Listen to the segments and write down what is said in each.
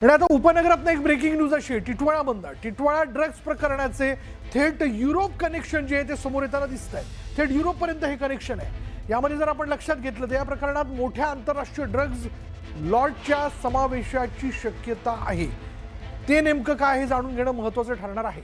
आणि आता उपनगरात एक ब्रेकिंग न्यूज अशी आहे, टिटवाळा बंद. टिटवाळा ड्रग्ज प्रकरणाचे थेट युरोप कनेक्शन जे आहे ते समोर येताना दिसत आहे. थेट युरोपपर्यंत हे कनेक्शन आहे. यामध्ये जर आपण लक्षात घेतलं तर या प्रकरणात मोठ्या आंतरराष्ट्रीय ड्रग्ज लॉर्डच्या समावेशाची शक्यता आहे. ते नेमकं काय हे जाणून घेणं महत्त्वाचं ठरणार आहे.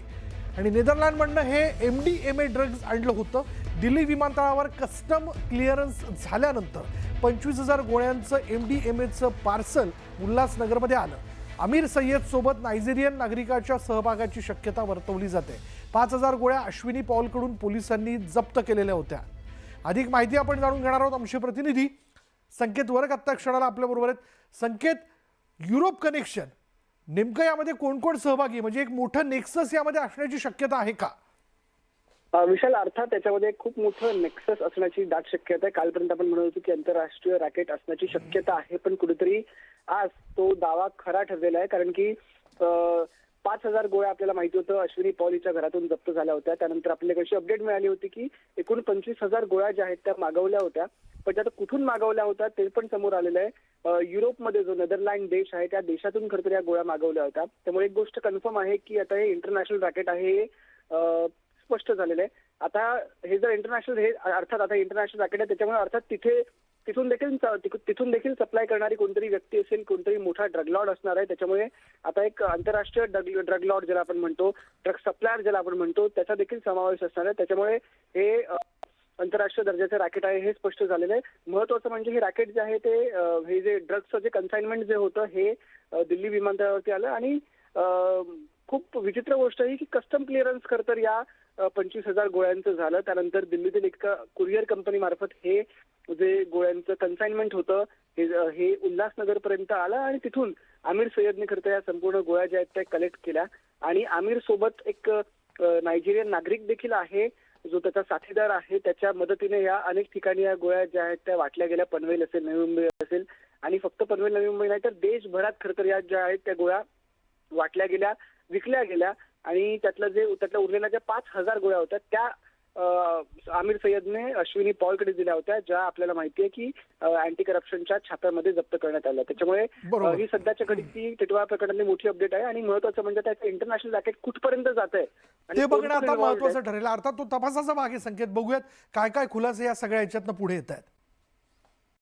आणि नेदरलँडमधनं हे MDMA ड्रग्ज आणलं होतं. दिल्ली विमानतळावर कस्टम क्लिअरन्स झाल्यानंतर 25,000 गोळ्यांचं MDMAचं पार्सल उल्हासनगरमध्ये आलं. अमीर सय्यद सोबत नायजेरियन नागरिकाच्या सहभागाची शक्यता वर्तवली जाते. 5,000 गोळ्या अश्विनी पॉलकडून पोलिसांनी जप्त केलेल्या होत्या. अधिक माहिती आपण जाणून घेणार आहोत. आमचे प्रतिनिधी संकेत वर्ग आत्ता क्षणाला आपल्या बरोबर आहेत. संकेत, युरोप कनेक्शन नेमकं यामध्ये कोण कोण सहभागी, म्हणजे एक मोठं नेक्सस यामध्ये असण्याची शक्यता आहे का? विशाल, अर्थात त्याच्यामध्ये खूप मोठं नेक्सस असण्याची दाट शक्यता आहे. कालपर्यंत आपण म्हणत होतो की आंतरराष्ट्रीय रॅकेट असण्याची शक्यता आहे, पण कुठेतरी आज तो दावा खरा ठरलेला आहे. कारण की 5,000 गोळ्या आपल्याला माहिती होतं अश्विनी पॉलच्या घरातून जप्त झाल्या होत्या. त्यानंतर आपल्याला कशी अपडेट मिळाली होती की एकूण 25,000 गोळ्या ज्या आहेत त्या मागवल्या होत्या, पण त्या कुठून मागवल्या होत्या ते पण समोर आलेलं आहे. युरोपमध्ये जो नेदरलँड देश आहे त्या देशातून खरं तर या गोळ्या मागवल्या होत्या. त्यामुळे एक गोष्ट कन्फर्म आहे की आता हे इंटरनॅशनल रॅकेट आहे, हे स्पष्ट झालेलं आहे. आता हे जर इंटरनॅशनल, हे अर्थात आता इंटरनॅशनल रॅकेट आहे, त्याच्यामुळे अर्थात तिथून देखील सप्लाय करणारी कोणतरी व्यक्ती असेल, कोणतरी मोठा ड्रग लॉर्ड असणार आहे. त्याच्यामुळे आता एक आंतरराष्ट्रीय ड्रग लॉर्ड ज्याला आपण म्हणतो, ड्रग सप्लायर ज्याला आपण म्हणतो, त्याचा देखील समावेश असणार आहे. त्याच्यामुळे हे आंतरराष्ट्रीय दर्जाचे रॅकेट आहे हे स्पष्ट झालेलं आहे. महत्वाचं म्हणजे हे रॅकेट जे आहे ते हे जे ड्रग्सचं जे कन्साइनमेंट जे होतं हे दिल्ली विमानतळावरती आलं. आणि खूप विचित्र गोष्ट आहे की कस्टम क्लिअरन्स खरं तर या 25,000 गोळ्यांचं झालं. त्यानंतर दिल्लीतील एका कुरिअर कंपनी मार्फत हे जे गोळ्यांचं कन्साइनमेंट होतं हे उल्हासनगर पर्यंत आलं. आणि तिथून आमिर सय्यदने खरं तर या संपूर्ण गोळ्या ज्या आहेत त्या कलेक्ट केल्या. आणि आमिर सोबत एक नायजेरियन नागरिक देखील आहे जो त्याचा साथीदार आहे. त्याच्या मदतीने या अनेक ठिकाणी या गोळ्या ज्या आहेत त्या वाटल्या गेल्या. पनवेल असेल, नवी मुंबई असेल, आणि फक्त पनवेल नवी मुंबई नाही तर देशभरात खरं तर या ज्या आहेत त्या गोळ्या वाटल्या गेल्या, विकल्या गेल्या. आणि त्यातल्या उरलेल्या ज्या 5,000 गोळ्या होत्या त्या आमिर सय्यदने अश्विनी पॉलकडे दिल्या होत्या, ज्या आपल्याला माहिती आहे की अँटी करप्शनच्या छाप्यामध्ये जप्त करण्यात आल्या. त्याच्यामुळे ही सध्याच्या घडीची टिटवाळा प्रकरणातली मोठी अपडेट आहे. आणि महत्वाचं म्हणजे त्याचं इंटरनॅशनल रॅकेट कुठपर्यंत जात आहे ते बघणं आता महत्वाचं ठरेल. अर्थात तो तपासाचा भाग आहे. संकेत, बघूयात काय काय खुलासे या सगळ्या याच्यातनं पुढे येत आहेत.